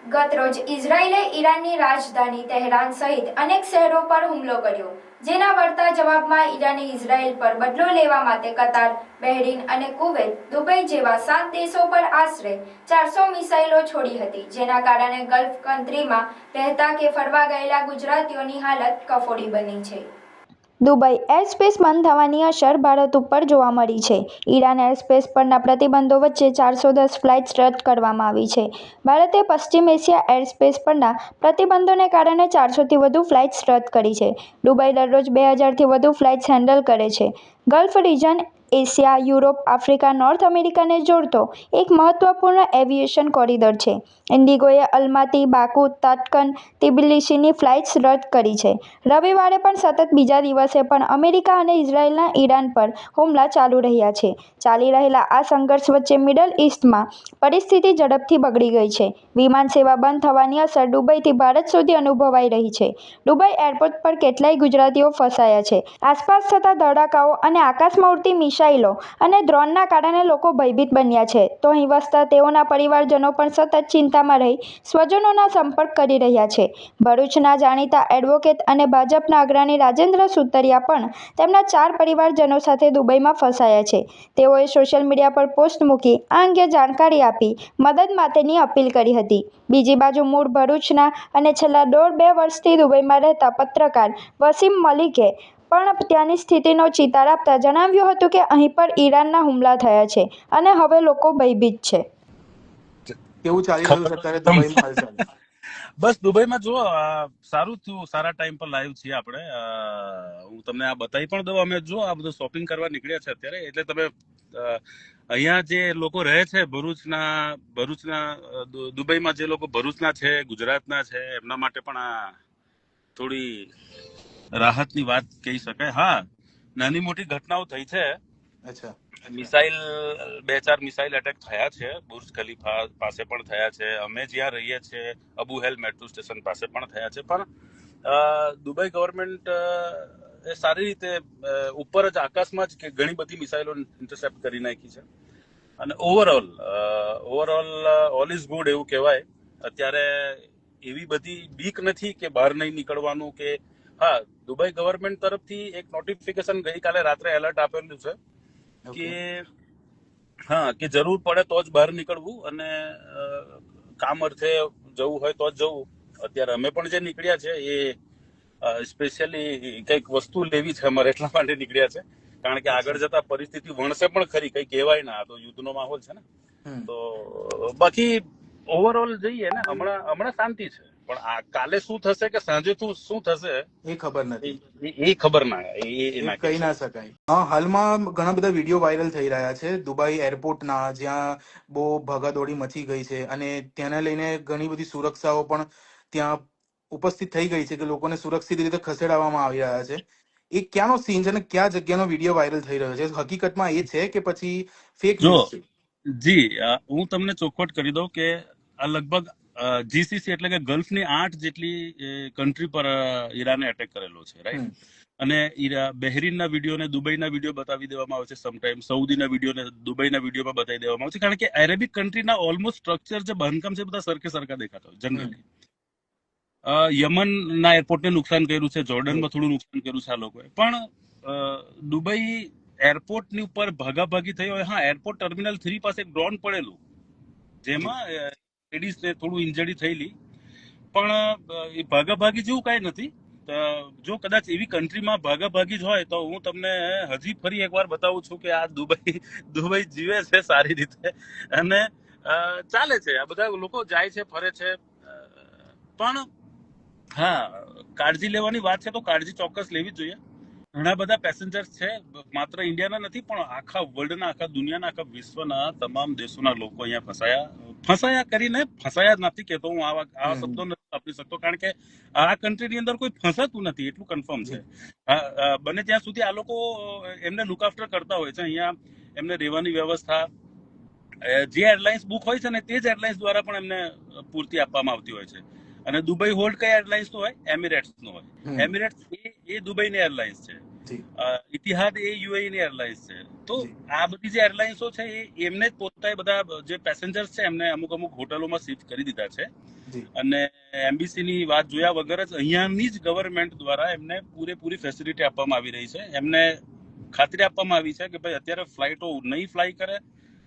ગત રોજ ઇઝરાયેલે ઈરાનની રાજધાની તેહરાન સહિત અનેક શહેરો પર હુમલો કર્યો, જેના વળતા જવાબમાં ઈરાને ઇઝરાયેલ પર બદલો લેવા માટે કતાર, બહેરીન અને કુવૈત, દુબઈ જેવા 7 દેશો પર આશરે 400 મિસાઇલો છોડી હતી, જેના કારણે ગલ્ફ કન્ટ્રીમાં રહેતા કે ફરવા ગયેલા ગુજરાતીઓની હાલત કફોડી બની છે. દુબઈ એરસ્પેસ બંધ થવાની અસર ભારત ઉપર જોવા મળી છે. ઈરાન એરસ્પેસ પરના પ્રતિબંધો વચ્ચે 410 ફ્લાઇટ્સ રદ કરવામાં આવી છે. ભારતે પશ્ચિમ એશિયા એરસ્પેસ પરના પ્રતિબંધોને કારણે 400થી વધુ ફ્લાઇટ્સ રદ કરી છે. દુબઈ દરરોજ 2000થી વધુ ફ્લાઇટ્સ હેન્ડલ કરે છે. Gulf region Asia, Europe, Africa, north અમેરિકાને જોડતો એક મહત્વપૂર્ણ એવિએશન કોરિડોર છે. ઇન્ડિગોએ અલમાતી, બાકુ, તાશ્કંદ, તિબિલિસીની ફ્લાઇટ્સ રદ કરી છે. રવિવારે પણ સતત બીજા દિવસે પણ અમેરિકા અને ઇઝરાયેલના ઈરાન પર હુમલા ચાલુ રહ્યા છે. ચાલી રહેલા આ સંઘર્ષ વચ્ચે મિડલ ઈસ્ટમાં પરિસ્થિતિ ઝડપથી બગડી ગઈ છે. વિમાન સેવા બંધ થવાની અસર દુબઈથી ભારત સુધી અનુભવાઈ રહી છે. દુબઈ એરપોર્ટ પર કેટલાય ગુજરાતીઓ ફસાયા છે. આસપાસ થતા ધડાકાઓ અને આકાશમાં ઉડતી મિસાઇલો અને ડ્રોનના કારણે લોકો ભયભીત બન્યા છે, તો અહીં વસતા તેઓના પરિવારજનો પણ સતત ચિંતામાં રહી સ્વજનોના સંપર્ક કરી રહ્યા છે. ભરૂચના જાણીતા એડવોકેટ અને ભાજપના અગ્રણી રાજેન્દ્ર સુતરિયા પણ તેમના 4 પરિવારજનો સાથે દુબઈમાં ફસાયા છે. તેઓએ સોશિયલ મીડિયા પર પોસ્ટ મૂકી આ અંગે જાણકારી આપી મદદ માટેની અપીલ કરી હતી. બીજી બાજુ મૂળ ભરૂચના અને છેલ્લા 1.5-2 વર્ષથી દુબઈમાં રહેતા પત્રકાર વસીમ મલિકે પણ ત્યાંની સ્થિતિનો ચિતાર આપતા જણાવ્યું હતું કે અહીં પર ઈરાનના હુમલા થયા છે અને હવે લોકો ભયભીત છે. કેવું ચાલી રહ્યું છે અત્યારે દુબઈમાં હાલચાલ? બસ દુબઈમાં જો સારું થયું, સારા ટાઈમ પર લાઈવ છીએ આપણે. હું તમને આ બતાવી પણ દઉં. અમે જો આ બધું શોપિંગ કરવા નીકળ્યા છે અત્યારે, એટલે તમે અહીંયા જે લોકો રહે છે ભરૂચના દુબઈમાં જે લોકો ભરૂચના છે, ગુજરાતના છે, એમના માટે પણ આ થોડી રાહતની વાત કહી શકાય. હા, નાની મોટી ઘટનાઓ થઈ છે. અચ્છા, મિસાઇલ 2-4 મિસાઇલ એટેક થયા છે. બુર્જ ખલીફા પાસે પણ થયા છે. અમે જ્યાં રહીએ છીએ અબુ હેલ મેટ્રો સ્ટેશન પાસે પણ થયા છે. પણ દુબઈ ગવર્મેન્ટ એ સારી રીતે ઉપર જ આકાશમાં જ ઘણી બધી મિસાઇલો ઇન્ટરસેપ્ટ કરી નાખી છે. અને ઓવરઓલ ઓલ ઇઝ ગુડ એવું કહેવાય. અત્યારે એવી બધી બીક નથી કે બહાર નહીં નીકળવાનું કે હા, દુબઈ ગવર્મેન્ટ તરફથી એક નોટિફિકેશન ગઈકાલે રાત્રે એલર્ટ આપેલું છે કે હા, કે જરૂર પડે તો જ બહાર નીકળવું અને કામ અર્થે જવું હોય તો જ જવું. અત્યારે અમે પણ જે નીકળ્યા છે એ સ્પેશિયલી કંઈક વસ્તુ લેવી છે અમારે, એટલા માટે નીકળ્યા છે. કારણ કે આગળ જતા પરિસ્થિતિ વણસે પણ ખરી, કઈ કહેવાય ના. આ તો યુદ્ધનો માહોલ છે ને. તો બાકી ઓવરઓલ જઈએ ને, હમણાં શાંતિ છે. પણ કાલે શું થશે કે સાંજે શું થશે એ ખબર નથી, એ ખબર ના, એ કહી ના શકાય. હાલમાં ઘણા બધા વિડીયો વાયરલ થઈ રહ્યા છે દુબઈ એરપોર્ટના, જ્યાં બહુ ભાગાદોડી મચી ગઈ છે અને તેને લઈને ઘણી બધી સુરક્ષાઓ પણ ત્યાં ઉપસ્થિત થઈ ગઈ છે કે લોકોને સુરક્ષિત રીતે ખસેડવામાં આવી રહ્યા છે. એ ક્યાંનો સીન છે અને કયા જગ્યાનો વિડીયો વાયરલ થઈ રહ્યો છે? હકીકતમાં એ છે કે પછી ફેક ન્યૂઝ છે? જી, હું તમને ચોખવટ કરી દઉં કે આ લગભગ જીસીસી એટલે કે ગલ્ફની 8 જેટલી કન્ટ્રી પર ઈરાને એટેક કરેલો છે, રાઈટ? અને બહેરીનના વિડીયો ને દુબઈના વિડીયો બતાવી દેવામાં આવે છે, સમટાઈમ સાઉદીના વિડીયો ને દુબઈના વિડીયોમાં બતાવી દેવામાં આવે છે. કારણ કે અરેબિક કન્ટ્રીના ઓલમોસ્ટ સ્ટ્રક્ચર જે બાંધકામ છે બધા સરખા દેખાતા હોય જનરલી. યમનના એરપોર્ટને નુકસાન કર્યું છે, જોર્ડનમાં થોડું નુકસાન કર્યું છે આ લોકોએ. પણ દુબઈ એરપોર્ટની ઉપર ભાગાભાગી થઈ હોય. હા, એરપોર્ટ ટર્મિનલ 3 પાસે એક ડ્રોન પડેલું, જેમાં લેડીઝને થોડું ઇન્જરી થયેલી. પણ એ ભાગાભાગી જેવું કાંઈ નથી. જો કદાચ એવી કન્ટ્રીમાં ભાગાભાગી જ હોય તો હું તમને હજી ફરી એકવાર બતાવું છું કે આ દુબઈ જીવે છે સારી રીતે અને ચાલે છે. આ બધા લોકો જાય છે, ફરે છે. પણ હા, કાળજી લેવાની વાત છે તો કાળજી ચોક્કસ લેવી જ જોઈએ. ઘણા બધા પેસેન્જર્સ છે, માત્ર ઇન્ડિયાના નથી પણ આખા વર્લ્ડના, આખા દુનિયાના, આખા વિશ્વના તમામ દેશોના લોકો અહીંયા ફસાયા જ નથી કહેતો હું. આવા શબ્દો નથી વાપરી શકતો કારણ કે આ કન્ટ્રીની અંદર કોઈ ફસાતું નથી, એટલું કન્ફર્મ છે. બને ત્યાં સુધી આ લોકો એમને લુક આફ્ટર કરતા હોય છે. અહીંયા એમને રહેવાની વ્યવસ્થા જે એરલાઇન્સ બુક હોય છે ને તે જ એરલાઇન્સ દ્વારા પણ એમને પૂરતી આપવામાં આવતી હોય છે. અને દુબઈ હોલ્ડ કઈ એરલાઇન્સ નો હોય? એમિરેટ્સ નો હોય. એમિરેટ્સ એ દુબઈની એરલાઇન્સ છે. જી ઇતિહાદ એ યુએઈ ની એરલાઇન્સ છે. તો જી આ બધી જે એરલાઇન્સો છે એ એમને જ પોતાએ બધા જે પેસેન્જર્સ છે એમને અમુક અમુક હોટલોમાં શિફ્ટ કરી દીધા છે. જી અને એમ્બેસી ની વાત જોયા વગર જ અહીંયાની જ ગવર્મેન્ટ દ્વારા એમને પૂરેપૂરી ફેસિલિટી આપવામાં આવી રહી છે. એમને ખાતરી આપવામાં આવી છે કે ભાઈ અત્યારે ફ્લાઇટો નહીં ફ્લાય કરે,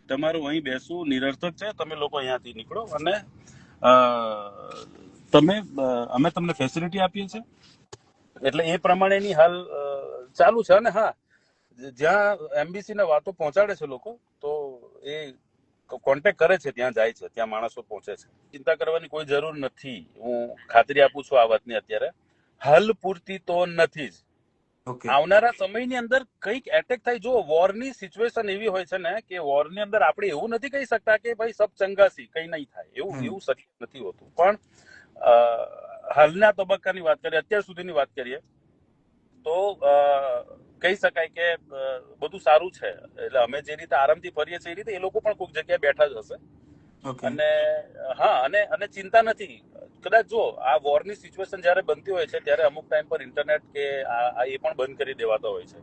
તમારું અહીં બેસવું નિરર્થક છે, તમે લોકો અહીંયાથી નીકળો અને અમે તમને ફેસિલિટી આપીએ છીએ. એટલે એ પ્રમાણેની હાલ ચાલુ છે. અને હા, જ્યાં એમ્બેસી ને વાતો પહોંચાડે છે લોકો, તો એ કોન્ટેક્ટ કરે છે, ત્યાં જાય છે, ત્યાં માણસો પહોંચે છે. ચિંતા કરવાની કોઈ જરૂર નથી. હું ખાતરી આપું છું આ વાતની. અત્યારે હાલ પૂરતી તો નથી જ. ઓકે આવનારા સમયની અંદર કંઈક એટેક થાય. જો વોરની સિચ્યુએશન એવી હોય છે ને કે વોરની અંદર આપણે એવું નથી કહી શકતા કે ભાઈ સબ ચંગાસી કઈ નહીં થાય, એવું શક્ય નથી હોતું. પણ હાલના તબક્કાની વાત કરીએ, અત્યાર સુધીની વાત કરીએ, તો કહી શકાય કે બધું સારું છે. એટલે અમે જે રીતે આરામથી ફરીએ છીએ એ રીતે એ લોકો પણ કોઈક જગ્યાએ બેઠા જ હશે. ઓકે અને હા, અને ચિંતા નથી. કદાચ જો આ વોરની સિચ્યુએશન જયારે બનતી હોય છે ત્યારે અમુક ટાઈમ પર ઇન્ટરનેટ કે એ પણ બંધ કરી દેવાતો હોય છે.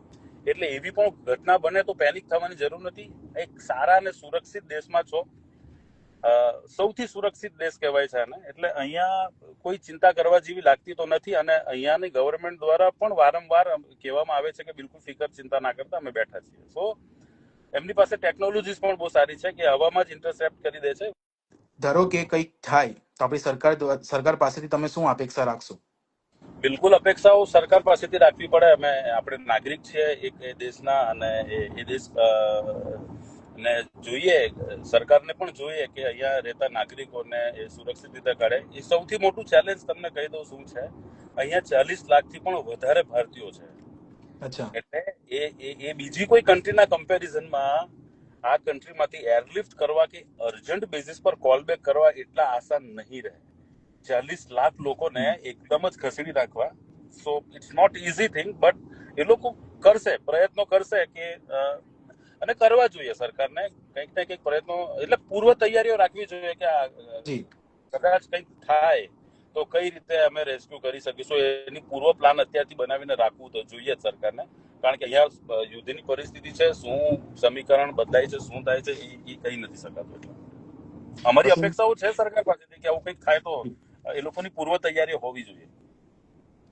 એટલે એવી પણ ઘટના બને તો પેનિક થવાની જરૂર નથી. એક સારા અને સુરક્ષિત દેશમાં છો. સૌથી સુરક્ષિત દેશ કહેવાય છે આને. એટલે અહીંયા કોઈ ચિંતા કરવા જેવી લાગતી તો નથી. અને અહીંયાની ગવર્મેન્ટ દ્વારા પણ વારંવાર કહેવામાં આવે છે કે બિલકુલ ફિકર ચિંતા ના કરતા, અમે બેઠા છીએ. સો એમની પાસે ટેકનોલોજીસ પણ બહુ સારી છે કે હવામાં જ ઇન્ટરસેપ્ટ કરી દે છે. ધારો કે કંઈક થાય તો આપણી સરકાર પાસેથી તમે શું અપેક્ષા રાખશો? બિલકુલ અપેક્ષાઓ સરકાર પાસેથી રાખવી પડે. આપણે નાગરિક છીએ એક એ દેશના, અને એ દેશ ને જોઈએ, સરકારને પણ જોઈએ કે અહીંયા રહેતા નાગરિકોને એ સુરક્ષિત રીતે કરે. એ સૌથી મોટું ચેલેન્જ તમને કહી દઉં શું છે. અહીંયા 40 લાખથી પણ વધારે ભારતીયો છે. અચ્છા એટલે એ બીજી કોઈ કન્ટ્રીના કમ્પેરિઝનમાં આ કન્ટ્રીમાંથી એરલિફ્ટ કરવા કે અર્જન્ટ બેઝિસ પર કોલ બેક કરવા એટલા આસાન નહીં રહે. 40 લાખ લોકોને એકદમ જ ખસેડી નાખવા. So it's not easy thing, but એ લોકો કરશે, પ્રયત્નો કરશે કે અને કરવા જોઈએ સરકારને કંઈક ને કંઈક પ્રયત્નો. એટલે પૂર્વ તૈયારીઓ રાખવી જોઈએ કે જી કદાચ કંઈક થાય તો કઈ રીતે અમે રેસ્ક્યુ કરી શકીશું. એની પૂર્વ પ્લાન અત્યારથી બનાવીને રાખવું તો જોઈએ જ સરકારને. કારણ કે અહીંયા યુદ્ધની પરિસ્થિતિ છે, શું સમીકરણ બદલાય છે, શું થાય છે, એ કહી નથી શકાતું. એટલે અમારી અપેક્ષાઓ છે સરકાર પાસેથી કે આવું કંઈક થાય તો એ લોકોની પૂર્વ તૈયારીઓ હોવી જોઈએ.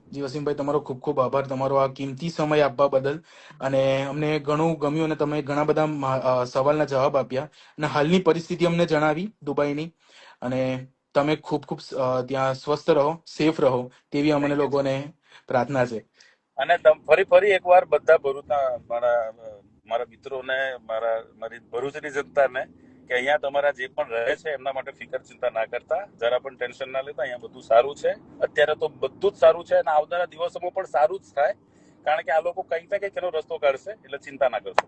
જી વસીમભાઈ, તમારો ખૂબ ખૂબ આભાર તમારો આ કિંમતી સમય આપવા બદલ. અને અમને ઘણું ગમ્યું અને તમે ઘણા બધા સવાલના જવાબ આપ્યા અને હાલની પરિસ્થિતિ અમને જણાવી દુબઈની. અને તમે ખૂબ ખૂબ ત્યાં સ્વસ્થ રહો, સેફ રહો તેવી અમને લોકોને પ્રાર્થના છે. અને ફરી એકવાર બધા ભરૂચના મારા મિત્રોને, મારી ભરૂચની જનતાને કે અહીંયા તમારા જે પણ રહે છે એમના માટે ફિકર ચિંતા ના કરતા, જરા પણ ટેન્શન ના લેતા. અહીંયા બધું સારું છે. અત્યારે તો બધું જ સારું છે અને આવનારા દિવસોમાં પણ સારું જ થાય. કારણ કે આ લોકો કંઈક ને કંઈક એનો રસ્તો કાઢશે. એટલે ચિંતા ના કરશો.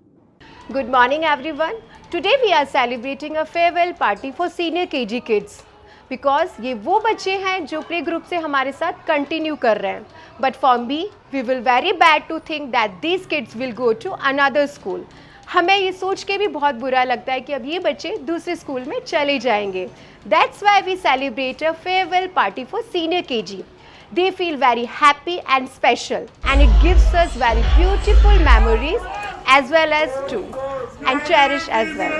Good morning everyone. Today we are celebrating a farewell party for senior KG kids. Because ये वो बच्चे हैं जो प्ले ग्रुप से हमारे साथ कंटिन्यू कर रहे हैं. But for me we will very bad to think that these kids will go to another school. हमें ये सोच के भी बहुत बुरा लगता है कि अब ये बच्चे दूसरे स्कूल में चले जाएंगे. That's why we celebrate a farewell party for senior KG. They feel very happy and special, and it gives us very beautiful memories as well as too, and cherish as well.